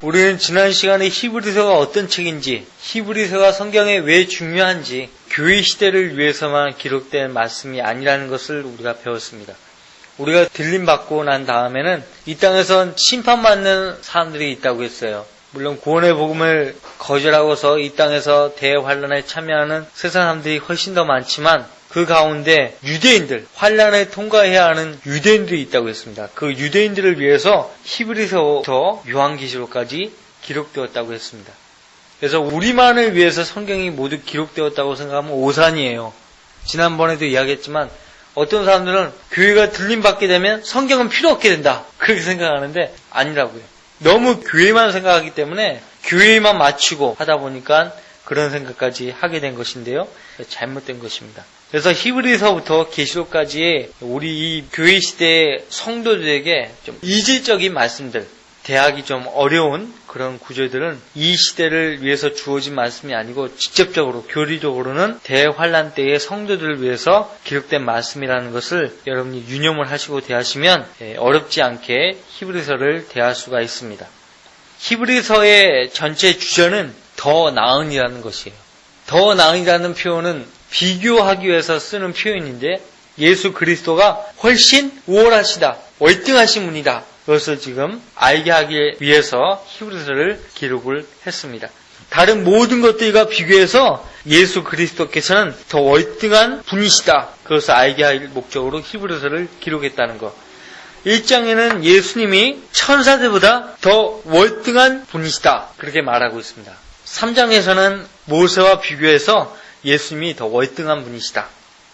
우리는 지난 시간에 히브리서가 어떤 책인지, 히브리서가 성경에 왜 중요한지, 교회 시대를 위해서만 기록된 말씀이 아니라는 것을 우리가 배웠습니다. 우리가 들림받고 난 다음에는 이 땅에선 심판받는 사람들이 있다고 했어요. 물론 구원의 복음을 거절하고서 이 땅에서 대환란에 참여하는 세상 사람들이 훨씬 더 많지만 그 가운데 유대인들, 환란을 통과해야 하는 유대인들이 있다고 했습니다. 그 유대인들을 위해서 히브리서부터 요한계시록까지 기록되었다고 했습니다. 그래서 우리만을 위해서 성경이 모두 기록되었다고 생각하면 오산이에요. 지난번에도 이야기했지만 어떤 사람들은 교회가 들림받게 되면 성경은 필요 없게 된다, 그렇게 생각하는데 아니라고요. 너무 교회만 생각하기 때문에 교회만 맞추고 하다 보니까 그런 생각까지 하게 된 것인데요. 잘못된 것입니다. 그래서 히브리서부터 계시록까지의 우리 이 교회 시대의 성도들에게 좀 이질적인 말씀들, 대하기 좀 어려운 그런 구절들은 이 시대를 위해서 주어진 말씀이 아니고 직접적으로 교리적으로는 대환란 때의 성도들을 위해서 기록된 말씀이라는 것을 여러분이 유념을 하시고 대하시면 어렵지 않게 히브리서를 대할 수가 있습니다. 히브리서의 전체 주제는 더 나은이라는 것이에요. 더 나은이라는 표현은 비교하기 위해서 쓰는 표현인데 예수 그리스도가 훨씬 우월하시다, 월등하신 분이다, 그것을 지금 알게 하기 위해서 히브리서를 기록을 했습니다. 다른 모든 것들과 비교해서 예수 그리스도께서는 더 월등한 분이시다, 그것을 알게 할 목적으로 히브리서를 기록했다는 것. 1장에는 예수님이 천사들보다 더 월등한 분이시다, 그렇게 말하고 있습니다. 3장에서는 모세와 비교해서 예수님이 더 월등한 분이시다.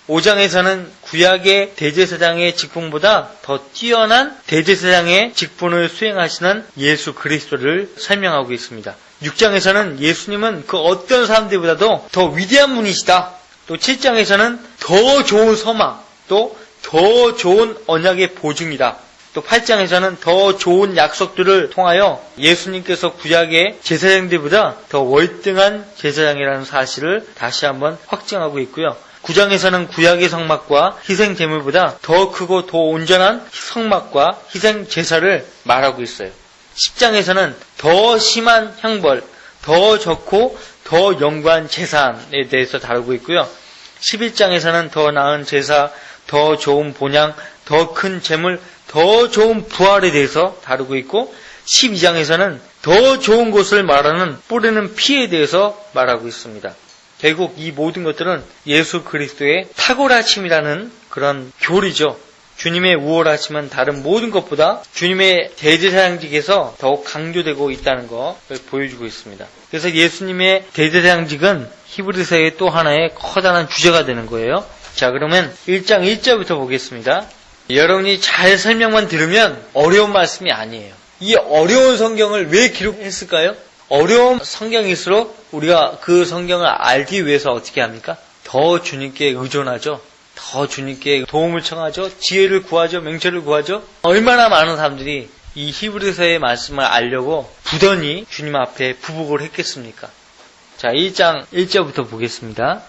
5장에서는 구약의 대제사장의 직분보다 더 뛰어난 대제사장의 직분을 수행하시는 예수 그리스도를 설명하고 있습니다. 6장에서는 예수님은 그 어떤 사람들보다도 더 위대한 분이시다. 또 7장에서는 더 좋은 소망, 또 더 좋은 언약의 보증이다. 또 8장에서는 더 좋은 약속들을 통하여 예수님께서 구약의 제사장들보다 더 월등한 제사장이라는 사실을 다시 한번 확증하고 있고요. 9장에서는 구약의 성막과 희생 제물보다 더 크고 더 온전한 성막과 희생 제사를 말하고 있어요. 10장에서는 더 심한 형벌, 더 좋고 더 영광한 제사에 대해서 다루고 있고요. 11장에서는 더 나은 제사, 더 좋은 본향, 더 큰 제물, 더 좋은 부활에 대해서 다루고 있고, 12장에서는 더 좋은 것을 말하는 뿌리는 피에 대해서 말하고 있습니다. 결국 이 모든 것들은 예수 그리스도의 탁월하심이라는 그런 교리죠. 주님의 우월하심은 다른 모든 것보다 주님의 대제사장직에서 더욱 강조되고 있다는 것을 보여주고 있습니다. 그래서 예수님의 대제사장직은 히브리서의 또 하나의 커다란 주제가 되는 거예요. 자, 그러면 1장 1절부터 보겠습니다. 여러분이 잘 설명만 들으면 어려운 말씀이 아니에요. 이 어려운 성경을 왜 기록했을까요? 어려운 성경일수록 우리가 그 성경을 알기 위해서 어떻게 합니까? 더 주님께 의존하죠. 더 주님께 도움을 청하죠. 지혜를 구하죠. 명철을 구하죠. 얼마나 많은 사람들이 이 히브리서의 말씀을 알려고 부단히 주님 앞에 부복을 했겠습니까? 자, 1장 1절부터 보겠습니다.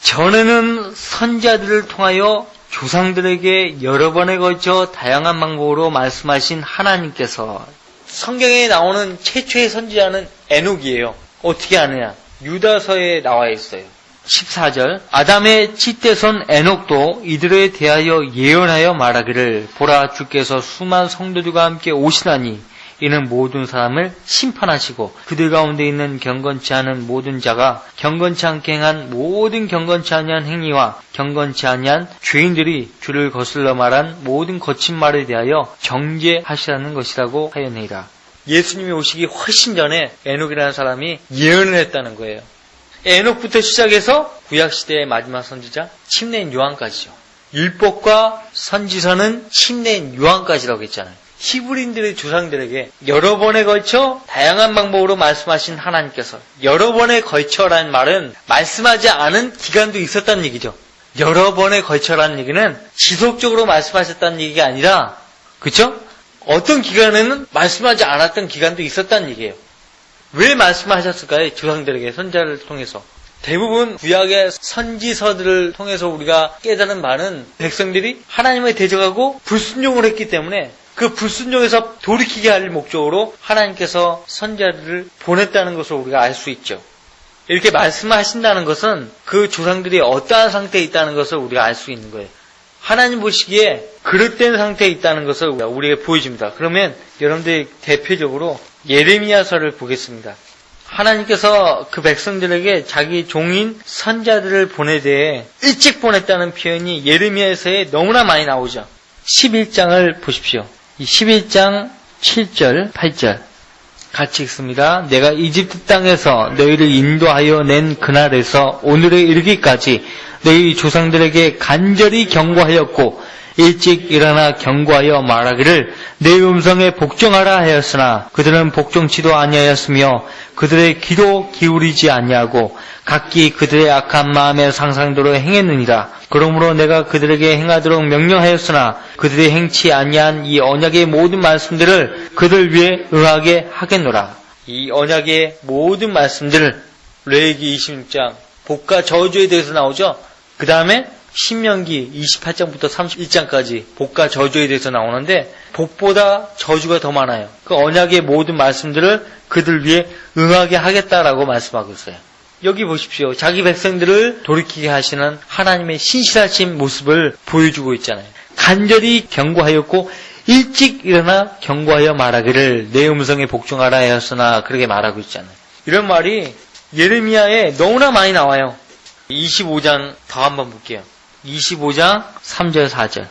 전에는 선지자들을 통하여 조상들에게 여러 번에 걸쳐 다양한 방법으로 말씀하신 하나님께서, 성경에 나오는 최초의 선지자는 에녹이에요. 어떻게 아느냐? 유다서에 나와 있어요. 14절, 아담의 칫대손 에녹도 이들에 대하여 예언하여 말하기를, 보라, 주께서 수많은 성도들과 함께 오시나니 이는 모든 사람을 심판하시고 그들 가운데 있는 경건치 않은 모든 자가 경건치 않게 행한 모든 경건치 아니한 행위와 경건치 아니한 죄인들이 주를 거슬러 말한 모든 거친 말에 대하여 정죄하시라는 것이라고 하였느니라. 예수님이 오시기 훨씬 전에 에녹이라는 사람이 예언을 했다는 거예요. 에녹부터 시작해서 구약시대의 마지막 선지자 침례인 요한까지죠. 율법과 선지서는 침례인 요한까지라고 했잖아요. 히브리인들의 조상들에게 여러 번에 걸쳐 다양한 방법으로 말씀하신 하나님께서, 여러 번에 걸쳐라는 말은 말씀하지 않은 기간도 있었다는 얘기죠. 여러 번에 걸쳐라는 얘기는 지속적으로 말씀하셨다는 얘기가 아니라, 그렇죠? 어떤 기간에는 말씀하지 않았던 기간도 있었다는 얘기예요. 왜 말씀하셨을까요? 조상들에게 선지자를 통해서. 대부분 구약의 선지서들을 통해서 우리가 깨달은 바는 백성들이 하나님을 대적하고 불순종을 했기 때문에 그 불순종에서 돌이키게 할 목적으로 하나님께서 선자들을 보냈다는 것을 우리가 알 수 있죠. 이렇게 말씀하신다는 것은 그 조상들이 어떠한 상태에 있다는 것을 우리가 알 수 있는 거예요. 하나님 보시기에 그릇된 상태에 있다는 것을 우리에게 보여줍니다. 그러면 여러분들이 대표적으로 예레미야서를 보겠습니다. 하나님께서 그 백성들에게 자기 종인 선자들을 보내되 일찍 보냈다는 표현이 예레미야서에 너무나 많이 나오죠. 11장을 보십시오. 이 11장 7절, 8절 같이 읽습니다. 내가 이집트 땅에서 너희를 인도하여 낸 그날에서 오늘에 이르기까지 너희 조상들에게 간절히 경고하였고 일찍 일어나 경고하여 말하기를 내 음성에 복종하라 하였으나 그들은 복종치도 아니하였으며 그들의 귀도 기울이지 아니하고 각기 그들의 악한 마음의 상상대로 행했느니라. 그러므로 내가 그들에게 행하도록 명령하였으나 그들이 행치 아니한 이 언약의 모든 말씀들을 그들 위에 응하게 하겠노라. 이 언약의 모든 말씀들, 레위기 26장 복과 저주에 대해서 나오죠. 그 다음에 신명기 28장부터 31장까지 복과 저주에 대해서 나오는데 복보다 저주가 더 많아요. 그 언약의 모든 말씀들을 그들 위해 응하게 하겠다라고 말씀하고 있어요. 여기 보십시오. 자기 백성들을 돌이키게 하시는 하나님의 신실하신 모습을 보여주고 있잖아요. 간절히 경고하였고 일찍 일어나 경고하여 말하기를 내 음성에 복종하라 하였으나 그렇게 말하고 있잖아요. 이런 말이 예레미야에 너무나 많이 나와요. 25장 더 한번 볼게요. 25장 3절 4절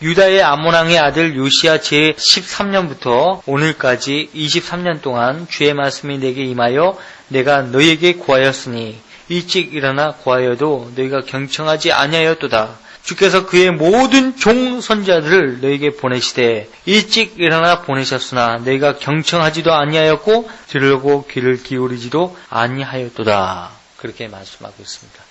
유다의 아몬 왕의 아들 요시야 제13년부터 오늘까지 23년 동안 주의 말씀이 내게 임하여 내가 너희에게 구하였으니 일찍 일어나 구하여도 너희가 경청하지 아니하였도다. 주께서 그의 모든 종 선자들을 너희에게 보내시되 일찍 일어나 보내셨으나 너희가 경청하지도 아니하였고 들으려고 귀를 기울이지도 아니하였도다. 그렇게 말씀하고 있습니다.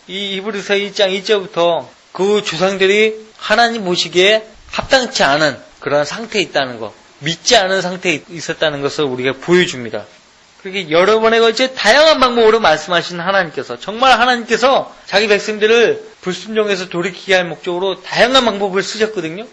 이 히브리서 1장 1절부터 그 조상들이 하나님 보시기에 합당치 않은 그런 상태에 있다는 것, 믿지 않은 상태에 있었다는 것을 우리가 보여줍니다. 그렇게 여러 번에 걸쳐 다양한 방법으로 말씀하신 하나님께서, 정말 하나님께서 자기 백성들을 불순종에서 돌이키게 할 목적으로 다양한 방법을 쓰셨거든요.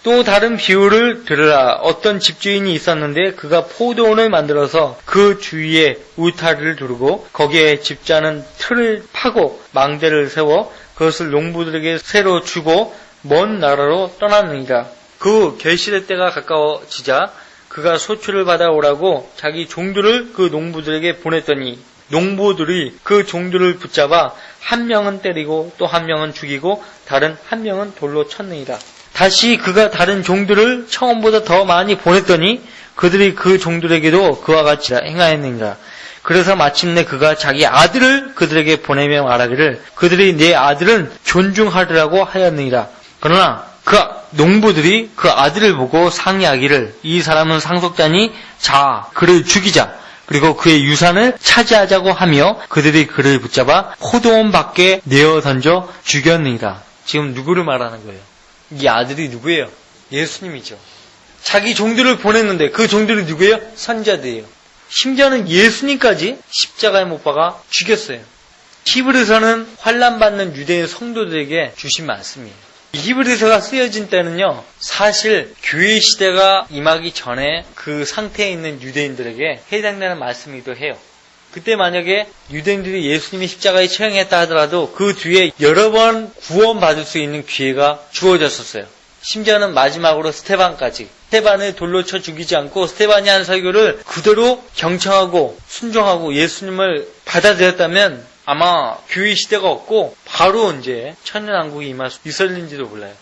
또 다른 비유를 들으라. 어떤 집주인이 있었는데 그가 포도원을 만들어서 그 주위에 울타리를 두르고 거기에 집자는 틀을 파고 망대를 세워 그것을 농부들에게 새로 주고 먼 나라로 떠났느니라. 그 결실의 때가 가까워지자 그가 소출을 받아오라고 자기 종들을 그 농부들에게 보냈더니 농부들이 그 종들을 붙잡아 한 명은 때리고 또 한 명은 죽이고 다른 한 명은 돌로 쳤느니라. 다시 그가 다른 종들을 처음보다 더 많이 보냈더니 그들이 그 종들에게도 그와 같이 행하였느니라. 그래서 마침내 그가 자기 아들을 그들에게 보내며 말하기를 그들이 내 아들은 존중하리라고 하였느니라. 그러나 그 농부들이 그 아들을 보고 상의하기를 이 사람은 상속자니 자 그를 죽이자. 그리고 그의 유산을 차지하자고 하며 그들이 그를 붙잡아 포도원 밖에 내어 던져 죽였느니라. 지금 누구를 말하는 거예요? 이 아들이 누구예요? 예수님이죠. 자기 종들을 보냈는데 그 종들이 누구예요? 선자들이에요. 심지어는 예수님까지 십자가에 못 박아 죽였어요. 히브리서는 환난받는 유대인 성도들에게 주신 말씀이에요. 이 히브리서가 쓰여진 때는요, 사실 교회 시대가 임하기 전에 그 상태에 있는 유대인들에게 해당되는 말씀이기도 해요. 그때 만약에 유대인들이 예수님이 십자가에 처형했다 하더라도 그 뒤에 여러 번 구원받을 수 있는 기회가 주어졌었어요. 심지어는 마지막으로 스테반까지. 스테반을 돌로 쳐 죽이지 않고 스테반이 한 설교를 그대로 경청하고 순종하고 예수님을 받아들였다면 아마 교회 시대가 없고 바로 이제 천년왕국이 임할 수 있었는지도 몰라요.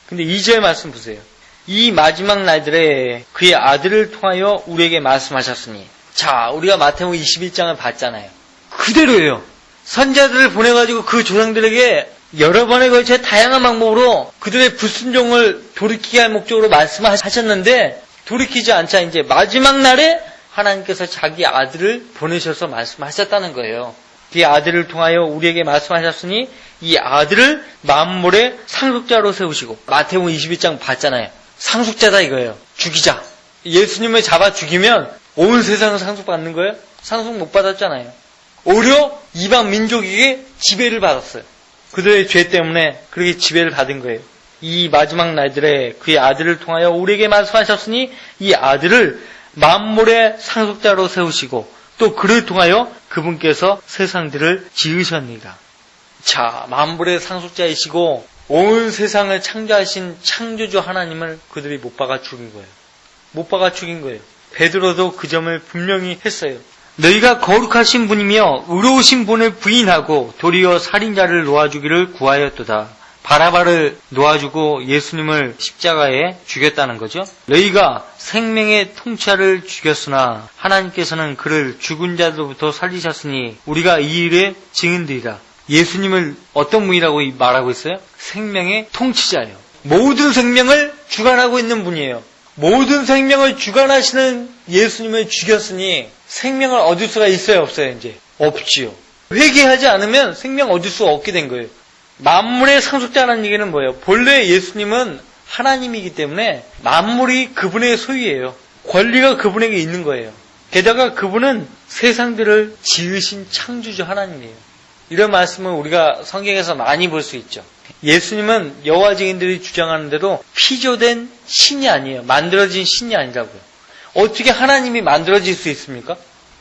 근데 2절 말씀 보세요. 이 마지막 날들에 그의 아들을 통하여 우리에게 말씀하셨으니. 자, 우리가 마태복음 21장을 봤잖아요. 그대로예요. 선자들을 보내가지고 그 조상들에게 여러 번에 걸쳐 다양한 방법으로 그들의 불순종을 돌이키게 할 목적으로 말씀을 하셨는데 돌이키지 않자 이제 마지막 날에 하나님께서 자기 아들을 보내셔서 말씀하셨다는 거예요. 그 아들을 통하여 우리에게 말씀하셨으니 이 아들을 만물의 상속자로 세우시고 마태복음 21장 봤잖아요. 상속자다 이거예요. 죽이자. 예수님을 잡아 죽이면 온 세상을 상속받는 거예요? 상속 못 받았잖아요. 오히려 이방 민족에게 지배를 받았어요. 그들의 죄 때문에 그렇게 지배를 받은 거예요. 이 마지막 날들에 그의 아들을 통하여 우리에게 말씀하셨으니 이 아들을 만물의 상속자로 세우시고 또 그를 통하여 그분께서 세상들을 지으셨느니라. 자, 만물의 상속자이시고 온 세상을 창조하신 창조주 하나님을 그들이 못 박아 죽인 거예요. 못 박아 죽인 거예요. 베드로도 그 점을 분명히 했어요. 너희가 거룩하신 분이며 의로우신 분을 부인하고 도리어 살인자를 놓아주기를 구하였도다. 바라바를 놓아주고 예수님을 십자가에 죽였다는 거죠. 너희가 생명의 통치자를 죽였으나 하나님께서는 그를 죽은 자들로부터 살리셨으니 우리가 이 일에 증인들이라. 예수님을 어떤 분이라고 말하고 있어요? 생명의 통치자예요. 모든 생명을 주관하고 있는 분이에요. 모든 생명을 주관하시는 예수님을 죽였으니 생명을 얻을 수가 있어요, 없어요? 이제 없지요. 회개하지 않으면 생명 얻을 수가 없게 된 거예요. 만물의 상속자라는 얘기는 뭐예요? 본래 예수님은 하나님이기 때문에 만물이 그분의 소유예요. 권리가 그분에게 있는 거예요. 게다가 그분은 세상들을 지으신 창조주 하나님이에요. 이런 말씀을 우리가 성경에서 많이 볼 수 있죠. 예수님은 여호와 증인들이 주장하는 대로 피조된 신이 아니에요. 만들어진 신이 아니라고요. 어떻게 하나님이 만들어질 수 있습니까?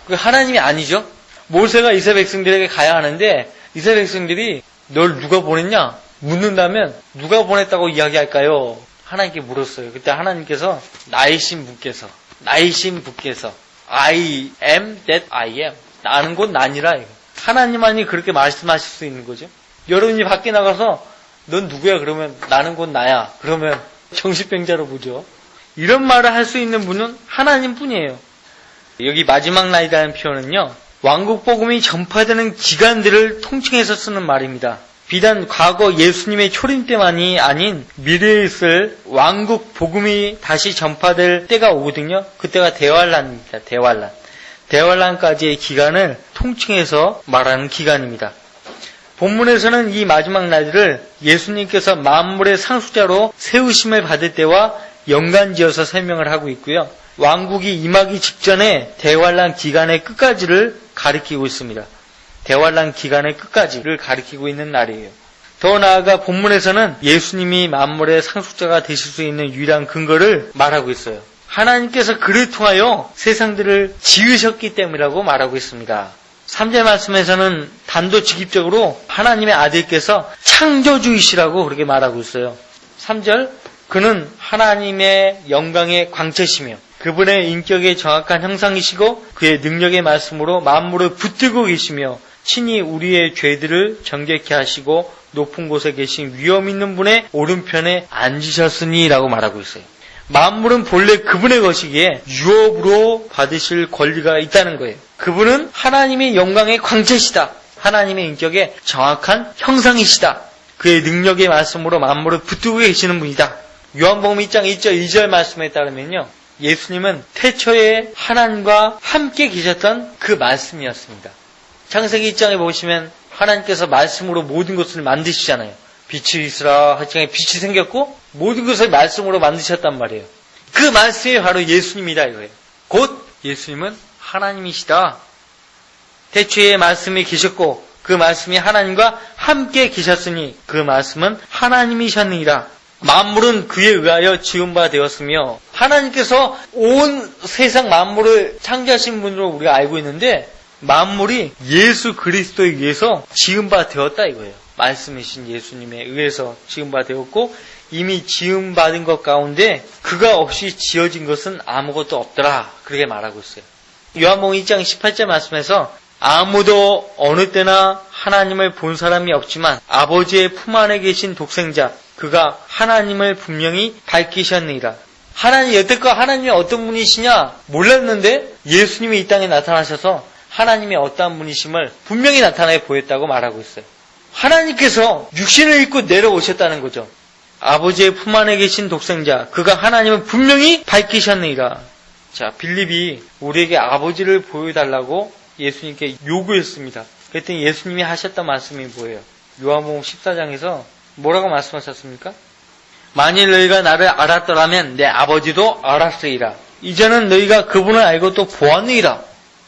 그게 하나님이 아니죠. 모세가 이스라엘 백성들에게 가야 하는데 이스라엘 백성들이 널 누가 보냈냐? 묻는다면 누가 보냈다고 이야기할까요? 하나님께 물었어요. 그때 하나님께서 나이신 분께서 I am that I am. 나는 곧 나니라. 하나님만이 그렇게 말씀하실 수 있는 거죠. 여러분이 밖에 나가서 넌 누구야? 그러면 나는 곧 나야. 그러면 정신병자로 보죠. 이런 말을 할 수 있는 분은 하나님 뿐이에요. 여기 마지막 날이라는 표현은요, 왕국 복음이 전파되는 기간들을 통칭해서 쓰는 말입니다. 비단 과거 예수님의 초림 때만이 아닌 미래에 있을 왕국 복음이 다시 전파될 때가 오거든요. 그때가 대환란입니다. 대환란까지의 기간을 통칭해서 말하는 기간입니다. 본문에서는 이 마지막 날들을 예수님께서 만물의 상속자로 세우심을 받을 때와 연관지어서 설명을 하고 있고요. 왕국이 임하기 직전에 대환란 기간의 끝까지를 가리키고 있습니다. 대환란 기간의 끝까지를 가리키고 있는 날이에요. 더 나아가 본문에서는 예수님이 만물의 상속자가 되실 수 있는 유일한 근거를 말하고 있어요. 하나님께서 그를 통하여 세상들을 지으셨기 때문이라고 말하고 있습니다. 3절 말씀에서는 단도직입적으로 하나님의 아들께서 창조주이시라고 그렇게 말하고 있어요. 3절, 그는 하나님의 영광의 광채시며 그분의 인격의 정확한 형상이시고 그의 능력의 말씀으로 만물을 붙들고 계시며 친히 우리의 죄들을 정결케 하시고 높은 곳에 계신 위엄 있는 분의 오른편에 앉으셨으니 라고 말하고 있어요. 만물은 본래 그분의 것이기에 유업으로 받으실 권리가 있다는 거예요. 그분은 하나님의 영광의 광채시다. 하나님의 인격의 정확한 형상이시다. 그의 능력의 말씀으로 만물을 붙들고 계시는 분이다. 요한복음 1장 1절 2절 말씀에 따르면요, 예수님은 태초에 하나님과 함께 계셨던 그 말씀이었습니다. 창세기 1장에 보시면 하나님께서 말씀으로 모든 것을 만드시잖아요. 빛이 있으라 하시니 빛이 생겼고 모든 것을 말씀으로 만드셨단 말이에요. 그 말씀이 바로 예수님이다 이거예요. 곧 예수님은 하나님이시다. 태초에 말씀이 계셨고 그 말씀이 하나님과 함께 계셨으니 그 말씀은 하나님이셨느니라. 만물은 그에 의하여 지은 바 되었으며 하나님께서 온 세상 만물을 창조하신 분으로 우리가 알고 있는데 만물이 예수 그리스도에 의해서 지은 바 되었다 이거예요. 말씀이신 예수님에 의해서 지은 바 되었고 이미 지음 받은 것 가운데 그가 없이 지어진 것은 아무것도 없더라. 그렇게 말하고 있어요. 요한복음 1장 18절 말씀에서 아무도 어느 때나 하나님을 본 사람이 없지만 아버지의 품 안에 계신 독생자 그가 하나님을 분명히 밝히셨느니라. 하나님 여태껏 하나님이 어떤 분이시냐 몰랐는데 예수님이 이 땅에 나타나셔서 하나님이 어떠한 분이심을 분명히 나타내 보였다고 말하고 있어요. 하나님께서 육신을 입고 내려오셨다는 거죠. 아버지의 품 안에 계신 독생자 그가 하나님을 분명히 밝히셨느니라. 자, 빌립이 우리에게 아버지를 보여달라고 예수님께 요구했습니다. 그랬더니 예수님이 하셨던 말씀이 뭐예요? 요한복음 14장에서 뭐라고 말씀하셨습니까? 만일 너희가 나를 알았더라면 내 아버지도 알았으리라. 이제는 너희가 그분을 알고 또 보았느니라.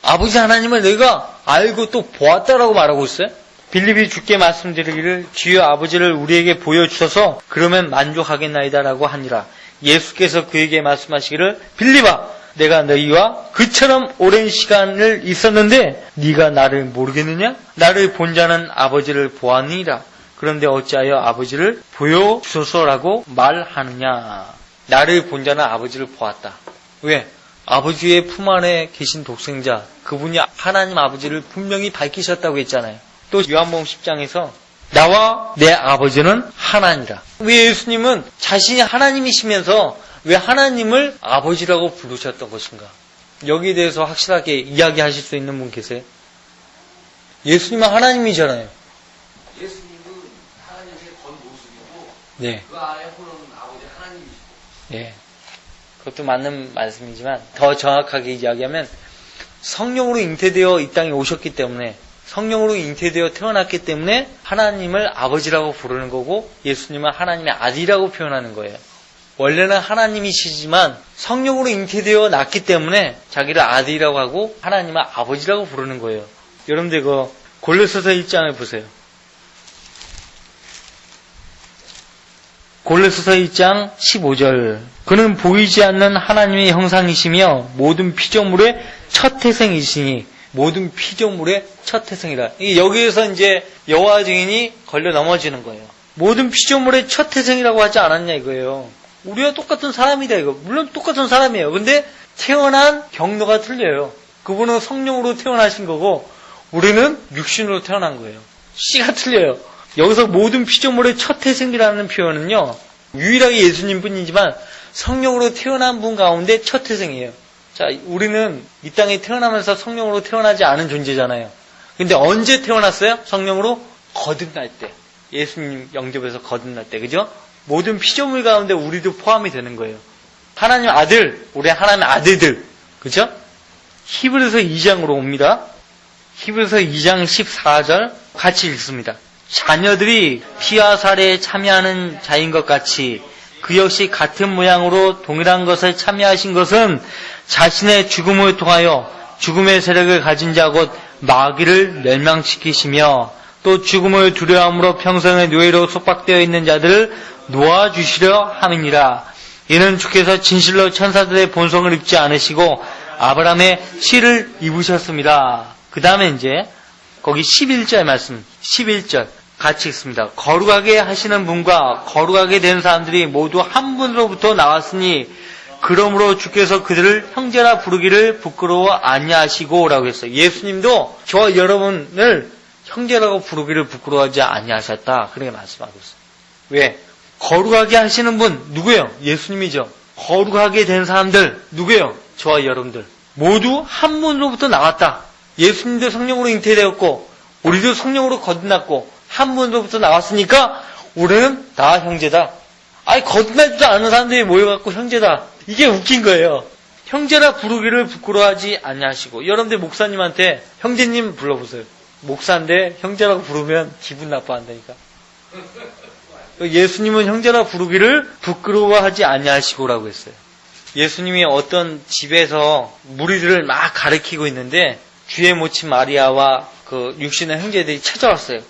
아버지 하나님을 너희가 알고 또 보았다라고 말하고 있어요. 빌립이 주께 말씀드리기를 주여 아버지를 우리에게 보여주셔서 그러면 만족하겠나이다라고 하니라. 예수께서 그에게 말씀하시기를 빌립아 내가 너희와 그처럼 오랜 시간을 있었는데 네가 나를 모르겠느냐? 나를 본 자는 아버지를 보았느니라. 그런데 어찌하여 아버지를 보여주소서라고 말하느냐? 나를 본 자는 아버지를 보았다. 왜? 아버지의 품 안에 계신 독생자 그분이 하나님 아버지를 분명히 밝히셨다고 했잖아요. 또 요한복음 10장에서 나와 내 아버지는 하나니라. 왜 예수님은 자신이 하나님이시면서 왜 하나님을 아버지라고 부르셨던 것인가? 여기에 대해서 확실하게 이야기하실 수 있는 분 계세요? 예수님은 하나님이잖아요. 예수님은 하나님의 겉모습이고 네. 그 안에 호는 아버지 하나님이시고. 네. 그것도 맞는 말씀이지만 더 정확하게 이야기하면 성령으로 잉태되어 이 땅에 오셨기 때문에 성령으로 잉태되어 태어났기 때문에 하나님을 아버지라고 부르는 거고 예수님은 하나님의 아들이라고 표현하는 거예요. 원래는 하나님이시지만 성령으로 잉태되어 났기 때문에 자기를 아들이라고 하고 하나님을 아버지라고 부르는 거예요. 여러분들 그 골로새서 1장을 보세요. 골로새서 1장 15절 그는 보이지 않는 하나님의 형상이시며 모든 피조물의 첫 태생이시니 모든 피조물의 첫 태생이라. 여기에서 이제 여호와 증인이 걸려 넘어지는 거예요. 모든 피조물의 첫 태생이라고 하지 않았냐 이거예요. 우리와 똑같은 사람이다 이거. 물론 똑같은 사람이에요. 근데 태어난 경로가 틀려요. 그분은 성령으로 태어나신 거고 우리는 육신으로 태어난 거예요. 씨가 틀려요. 여기서 모든 피조물의 첫 태생이라는 표현은요. 유일하게 예수님 뿐이지만 성령으로 태어난 분 가운데 첫 태생이에요. 자, 우리는 이 땅에 태어나면서 성령으로 태어나지 않은 존재잖아요. 근데 언제 태어났어요? 성령으로 거듭날 때. 예수님 영접에서 거듭날 때. 그죠? 모든 피조물 가운데 우리도 포함이 되는 거예요. 하나님 아들, 우리 하나님 아들들. 그죠? 히브리서 2장으로 옵니다. 히브리서 2장 14절 같이 읽습니다. 자녀들이 피와 살에 참여하는 자인 것 같이 그 역시 같은 모양으로 동일한 것에 참여하신 것은 자신의 죽음을 통하여 죽음의 세력을 가진 자 곧 마귀를 멸망시키시며 또 죽음을 두려움으로 평생의 노예로 속박되어 있는 자들을 놓아주시려 함이니라. 이는 주께서 진실로 천사들의 본성을 입지 않으시고 아브라함의 씨를 입으셨습니다. 그 다음에 이제 거기 11절 말씀 11절 같이 읽습니다. 거룩하게 하시는 분과 거룩하게 된 사람들이 모두 한 분으로부터 나왔으니 그러므로 주께서 그들을 형제라 부르기를 부끄러워 아니하시고 라고 했어요. 예수님도 저와 여러분을 형제라고 부르기를 부끄러워하지 아니하셨다. 그렇게 말씀하고 있어요. 왜? 거룩하게 하시는 분 누구예요? 예수님이죠. 거룩하게 된 사람들 누구예요? 저와 여러분들 모두 한 분으로부터 나왔다. 예수님도 성령으로 잉태되었고 우리도 성령으로 거듭났고 한 분으로부터 나왔으니까 우리는 다 형제다. 아니 거듭나지도 않은 사람들이 모여갖고 형제다. 이게 웃긴 거예요. 형제라 부르기를 부끄러워하지 아니하시고 여러분들 목사님한테 형제님 불러보세요. 목사인데 형제라고 부르면 기분 나빠한다니까. 예수님은 형제라 부르기를 부끄러워하지 아니하시고라고 했어요. 예수님이 어떤 집에서 무리들을 막 가르치고 있는데 주의 모친 마리아와 그 육신의 형제들이 찾아왔어요.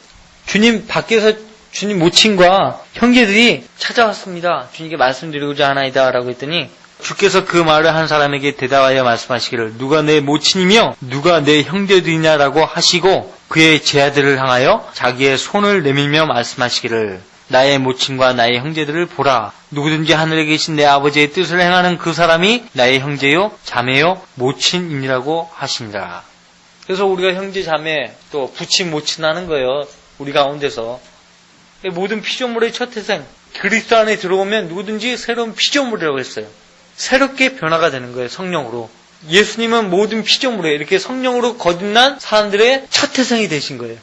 주님 밖에서 주님 모친과 형제들이 찾아왔습니다. 주님께 말씀드리고자 하나이다 라고 했더니 주께서 그 말을 한 사람에게 대답하여 말씀하시기를 누가 내 모친이며 누가 내 형제들이냐라고 하시고 그의 제아들을 향하여 자기의 손을 내밀며 말씀하시기를 나의 모친과 나의 형제들을 보라. 누구든지 하늘에 계신 내 아버지의 뜻을 행하는 그 사람이 나의 형제요 자매요 모친이라고 하시니라. 그래서 우리가 형제 자매 또 부친 모친 하는 거예요. 우리 가운데서 모든 피조물의 첫 태생 그리스도 안에 들어오면 누구든지 새로운 피조물이라고 했어요. 새롭게 변화가 되는 거예요. 성령으로. 예수님은 모든 피조물에 이렇게 성령으로 거듭난 사람들의 첫 태생이 되신 거예요.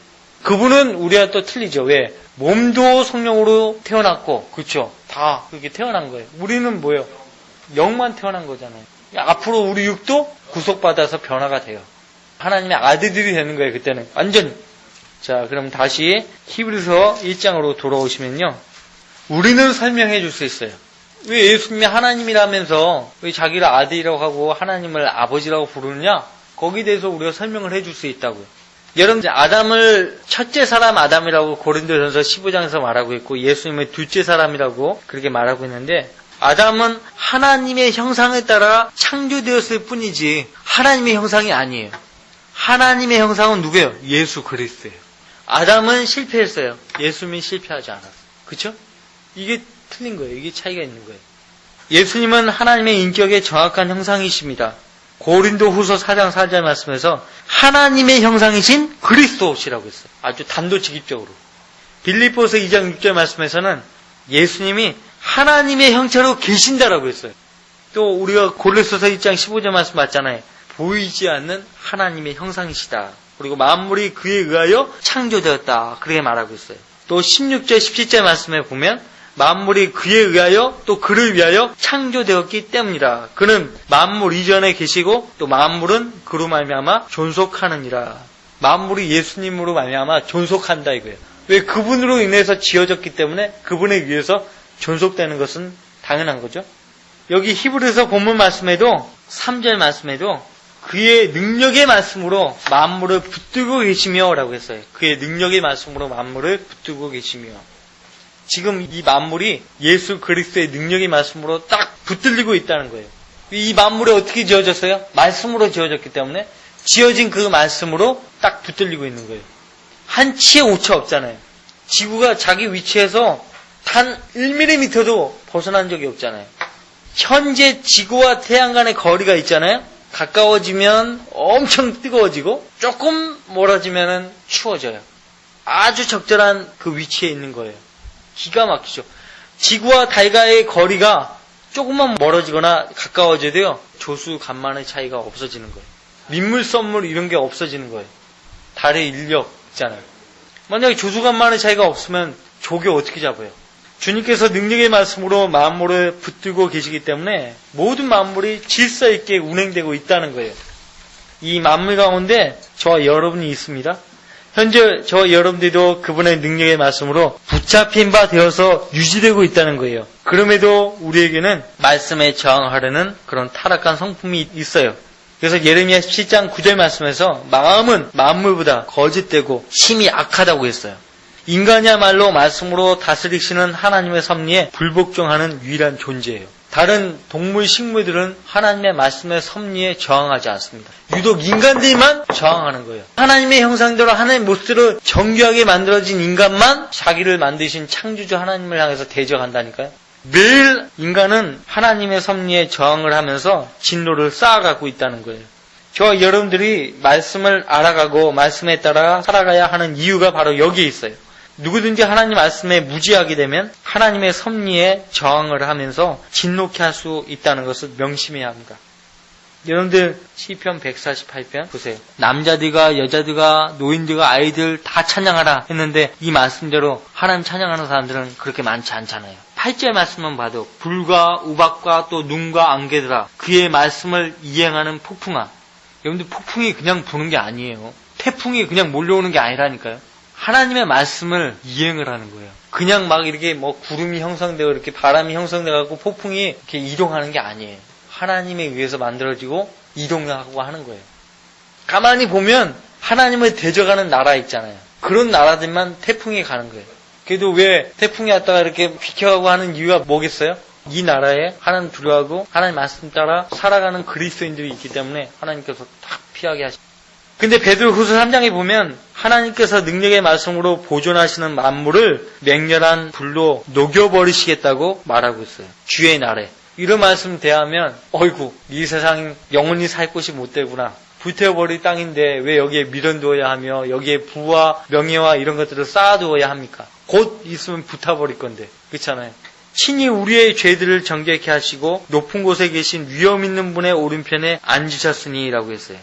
그분은 우리와 또 틀리죠. 왜? 몸도 성령으로 태어났고 그렇죠. 다 그렇게 태어난 거예요. 우리는 뭐예요? 영만 태어난 거잖아요. 앞으로 우리 육도 구속받아서 변화가 돼요. 하나님의 아들들이 되는 거예요. 그때는 완전히. 자, 그럼 다시 히브리서 1장으로 돌아오시면요. 우리는 설명해 줄 수 있어요. 왜 예수님이 하나님이라면서 왜 자기를 아들이라고 하고 하나님을 아버지라고 부르느냐? 거기에 대해서 우리가 설명을 해 줄 수 있다고요. 여러분, 아담을 첫째 사람 아담이라고 고린도전서 15장에서 말하고 있고 예수님을 둘째 사람이라고 그렇게 말하고 있는데, 아담은 하나님의 형상에 따라 창조되었을 뿐이지 하나님의 형상이 아니에요. 하나님의 형상은 누구예요? 예수 그리스도예요. 아담은 실패했어요. 예수님은 실패하지 않았어요. 그쵸? 이게 틀린 거예요. 이게 차이가 있는 거예요. 예수님은 하나님의 인격의 정확한 형상이십니다. 고린도 후서 4장 4절 말씀에서 하나님의 형상이신 그리스도시라고 했어요. 아주 단도직입적으로. 빌립보서 2장 6절 말씀에서는 예수님이 하나님의 형체로 계신다라고 했어요. 또 우리가 고린도서 1장 15절 말씀 봤잖아요. 보이지 않는 하나님의 형상이시다. 그리고 만물이 그에 의하여 창조되었다. 그렇게 말하고 있어요. 또 16절 17절 말씀에 보면 만물이 그에 의하여 또 그를 위하여 창조되었기 때문이라. 그는 만물 이전에 계시고 또 만물은 그로 말미암아 존속하느니라. 만물이 예수님으로 말미암아 존속한다 이거예요. 왜? 그분으로 인해서 지어졌기 때문에 그분에 의해서 존속되는 것은 당연한 거죠. 여기 히브리서 본문 말씀에도 3절 말씀에도 그의 능력의 말씀으로 만물을 붙들고 계시며 라고 했어요. 그의 능력의 말씀으로 만물을 붙들고 계시며. 지금 이 만물이 예수 그리스도의 능력의 말씀으로 딱 붙들리고 있다는 거예요. 이 만물이 어떻게 지어졌어요? 말씀으로 지어졌기 때문에 지어진 그 말씀으로 딱 붙들리고 있는 거예요. 한 치의 오차 없잖아요. 지구가 자기 위치에서 단 1mm도 벗어난 적이 없잖아요. 현재 지구와 태양 간의 거리가 있잖아요. 가까워지면 엄청 뜨거워지고 조금 멀어지면 추워져요. 아주 적절한 그 위치에 있는 거예요. 기가 막히죠. 지구와 달과의 거리가 조금만 멀어지거나 가까워져도요. 조수 간만의 차이가 없어지는 거예요. 민물 썰물 이런 게 없어지는 거예요. 달의 인력 있잖아요. 만약에 조수 간만의 차이가 없으면 조개 어떻게 잡아요? 주님께서 능력의 말씀으로 만물을 붙들고 계시기 때문에 모든 만물이 질서 있게 운행되고 있다는 거예요. 이 만물 가운데 저와 여러분이 있습니다. 현재 저와 여러분들도 그분의 능력의 말씀으로 붙잡힌 바 되어서 유지되고 있다는 거예요. 그럼에도 우리에게는 말씀에 저항하려는 그런 타락한 성품이 있어요. 그래서 예레미야 17장 9절 말씀에서 마음은 만물보다 거짓되고 심히 악하다고 했어요. 인간이야말로 말씀으로 다스리시는 하나님의 섭리에 불복종하는 유일한 존재예요. 다른 동물, 식물들은 하나님의 말씀의 섭리에 저항하지 않습니다. 유독 인간들만 저항하는 거예요. 하나님의 형상대로 하나님의 모습으로 정교하게 만들어진 인간만 자기를 만드신 창조주 하나님을 향해서 대적한다니까요. 매일 인간은 하나님의 섭리에 저항을 하면서 진노를 쌓아가고 있다는 거예요. 저와 여러분들이 말씀을 알아가고 말씀에 따라 살아가야 하는 이유가 바로 여기에 있어요. 누구든지 하나님 말씀에 무지하게 되면 하나님의 섭리에 저항을 하면서 진노케 할 수 있다는 것을 명심해야 합니다. 여러분들 시편 148편 보세요. 남자들과 여자들과 노인들과 아이들 다 찬양하라 했는데 이 말씀대로 하나님 찬양하는 사람들은 그렇게 많지 않잖아요. 8절 말씀만 봐도 불과 우박과 또 눈과 안개들아 그의 말씀을 이행하는 폭풍아. 여러분들 폭풍이 그냥 부는 게 아니에요. 태풍이 그냥 몰려오는 게 아니라니까요. 하나님의 말씀을 이행을 하는 거예요. 그냥 막 이렇게 뭐 구름이 형성되고 이렇게 바람이 형성돼갖고 폭풍이 이렇게 이동하는 게 아니에요. 하나님에 의해서 만들어지고 이동하고 하는 거예요. 가만히 보면 하나님을 대적하는 나라 있잖아요. 그런 나라들만 태풍이 가는 거예요. 그래도 왜 태풍이 왔다가 이렇게 비켜가고 하는 이유가 뭐겠어요? 이 나라에 하나님 두려워하고 하나님 말씀 따라 살아가는 그리스도인들이 있기 때문에 하나님께서 딱 피하게 하십니다. 근데 베드로후서 3장에 보면 하나님께서 능력의 말씀으로 보존하시는 만물을 맹렬한 불로 녹여버리시겠다고 말하고 있어요. 주의 날에. 이런 말씀 대하면 어이구 이 세상 영원히 살 곳이 못 되구나. 불태워버릴 땅인데 왜 여기에 미련두어야 하며 여기에 부와 명예와 이런 것들을 쌓아두어야 합니까? 곧 있으면 불타버릴 건데. 그렇잖아요. 친히 우리의 죄들을 정결케 하시고 높은 곳에 계신 위엄 있는 분의 오른편에 앉으셨으니 라고 했어요.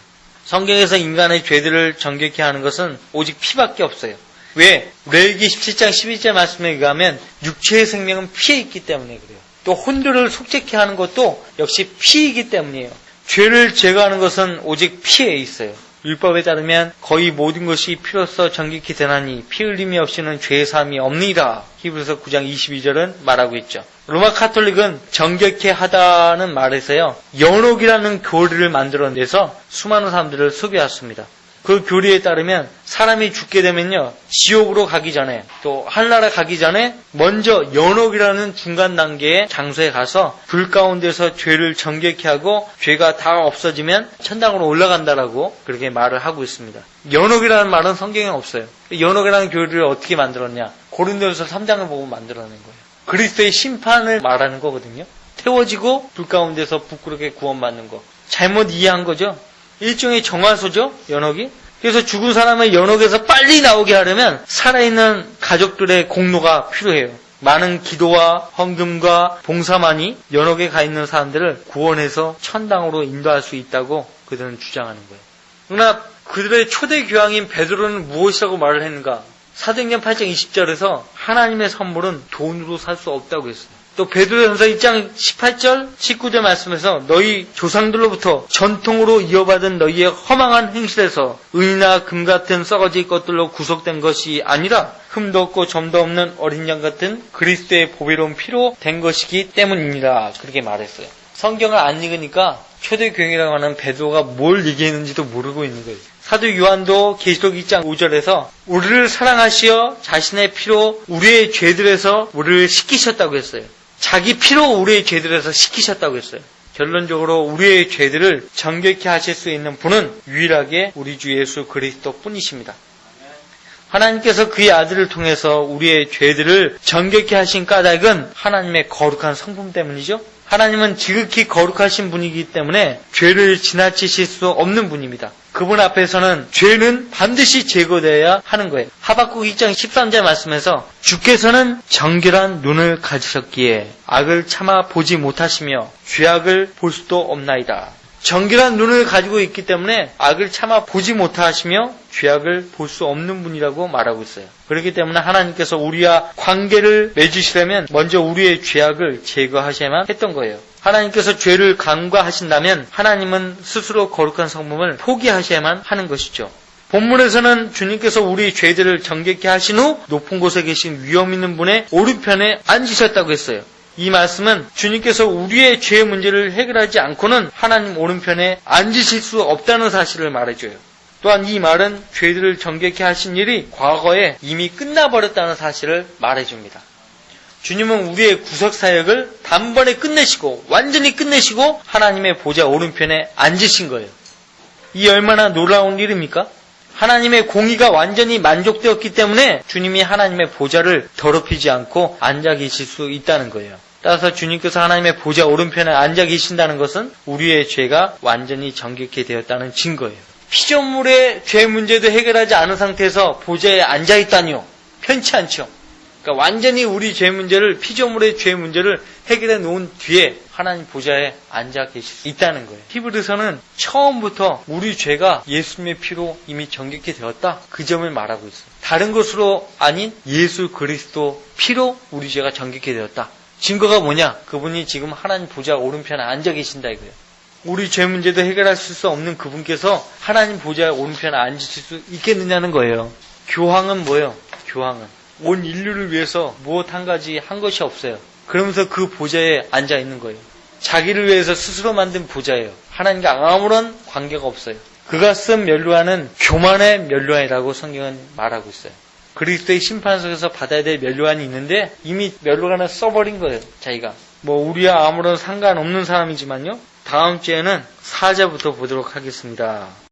성경에서 인간의 죄들을 정결케 하는 것은 오직 피밖에 없어요. 왜? 레위기 17장 12절 말씀에 의하면 육체의 생명은 피에 있기 때문에 그래요. 또 혼들을 속죄케 하는 것도 역시 피이기 때문이에요. 죄를 제거하는 것은 오직 피에 있어요. 율법에 따르면 거의 모든 것이 피로써 정결케 되나니 피 흘림이 없이는 죄의 사함이 없느니라. 히브리서 9장 22절은 말하고 있죠. 로마 카톨릭은 정결케 하다는 말에서요. 연옥이라는 교리를 만들어내서 수많은 사람들을 속여왔습니다. 그 교리에 따르면 사람이 죽게 되면요, 지옥으로 가기 전에 또 하늘나라 가기 전에 먼저 연옥이라는 중간 단계의 장소에 가서 불 가운데서 죄를 정결케 하고 죄가 다 없어지면 천당으로 올라간다라고 그렇게 말을 하고 있습니다. 연옥이라는 말은 성경에 없어요. 연옥이라는 교리를 어떻게 만들었냐? 고린도전서 3장을 보고 만들어낸 거예요. 그리스도의 심판을 말하는 거거든요. 태워지고 불 가운데서 부끄럽게 구원받는 거. 잘못 이해한 거죠. 일종의 정화소죠, 연옥이. 그래서 죽은 사람을 연옥에서 빨리 나오게 하려면 살아있는 가족들의 공로가 필요해요. 많은 기도와 헌금과 봉사만이 연옥에 가 있는 사람들을 구원해서 천당으로 인도할 수 있다고 그들은 주장하는 거예요. 그러나 그들의 초대 교황인 베드로는 무엇이라고 말을 했는가? 사도행전 8장 20절에서 하나님의 선물은 돈으로 살 수 없다고 했어요. 또 베드로전서 1장 18절 19절 말씀에서 너희 조상들로부터 전통으로 이어받은 너희의 허망한 행실에서 은이나 금 같은 썩어질 것들로 구속된 것이 아니라 흠도 없고 점도 없는 어린 양 같은 그리스도의 보배로운 피로 된 것이기 때문이니라. 그렇게 말했어요. 성경을 안 읽으니까 초대교회라고 하는 베드로가 뭘 얘기했는지도 모르고 있는 거예요. 사도 요한도 계시록 2장 5절에서 우리를 사랑하시어 자신의 피로 우리의 죄들에서 우리를 씻기셨다고 했어요. 자기 피로 우리의 죄들에서 씻기셨다고 했어요. 결론적으로 우리의 죄들을 정결케 하실 수 있는 분은 유일하게 우리 주 예수 그리스도 뿐이십니다. 하나님께서 그의 아들을 통해서 우리의 죄들을 정결케 하신 까닭은 하나님의 거룩한 성품 때문이죠. 하나님은 지극히 거룩하신 분이기 때문에 죄를 지나치실 수 없는 분입니다. 그분 앞에서는 죄는 반드시 제거되어야 하는 거예요. 하박국 2장 13절 말씀에서 주께서는 정결한 눈을 가지셨기에 악을 참아 보지 못하시며 죄악을 볼 수도 없나이다. 정결한 눈을 가지고 있기 때문에 악을 참아 보지 못하시며 죄악을 볼 수 없는 분이라고 말하고 있어요. 그렇기 때문에 하나님께서 우리와 관계를 맺으시려면 먼저 우리의 죄악을 제거하셔야만 했던 거예요. 하나님께서 죄를 간과하신다면 하나님은 스스로 거룩한 성품을 포기하셔야만 하는 것이죠. 본문에서는 주님께서 우리 죄들을 정결케 하신 후 높은 곳에 계신 위엄 있는 분의 오른편에 앉으셨다고 했어요. 이 말씀은 주님께서 우리의 죄 문제를 해결하지 않고는 하나님 오른편에 앉으실 수 없다는 사실을 말해줘요. 또한 이 말은 죄들을 정결케 하신 일이 과거에 이미 끝나버렸다는 사실을 말해줍니다. 주님은 우리의 구속사역을 단번에 끝내시고 완전히 끝내시고 하나님의 보좌 오른편에 앉으신 거예요. 이 얼마나 놀라운 일입니까? 하나님의 공의가 완전히 만족되었기 때문에 주님이 하나님의 보좌를 더럽히지 않고 앉아 계실 수 있다는 거예요. 따라서 주님께서 하나님의 보좌 오른편에 앉아 계신다는 것은 우리의 죄가 완전히 정결케 되었다는 증거예요. 피조물의 죄 문제도 해결하지 않은 상태에서 보좌에 앉아 있다니요. 편치 않죠. 그러니까 완전히 우리 죄 문제를, 피조물의 죄 문제를 해결해 놓은 뒤에 하나님 보좌에 앉아 계실 수 있다는 거예요. 히브리서는 처음부터 우리 죄가 예수님의 피로 이미 정결케 되었다. 그 점을 말하고 있어요. 다른 것으로 아닌 예수 그리스도 피로 우리 죄가 정결케 되었다. 증거가 뭐냐? 그분이 지금 하나님 보좌 오른편에 앉아 계신다 이거예요. 우리 죄 문제도 해결하실 수 없는 그분께서 하나님 보좌 오른편에 앉으실 수 있겠느냐는 거예요. 교황은 뭐예요? 교황은 온 인류를 위해서 무엇 한 가지 한 것이 없어요. 그러면서 그 보좌에 앉아 있는 거예요. 자기를 위해서 스스로 만든 보좌예요. 하나님과 아무런 관계가 없어요. 그가 쓴 면류관은 교만의 면류관이라고 성경은 말하고 있어요. 그리스도의 심판 속에서 받아야 될 면류관이 있는데 이미 면류관을 써버린 거예요. 자기가. 우리와 아무런 상관없는 사람이지만요. 다음 주에는 4절부터 보도록 하겠습니다.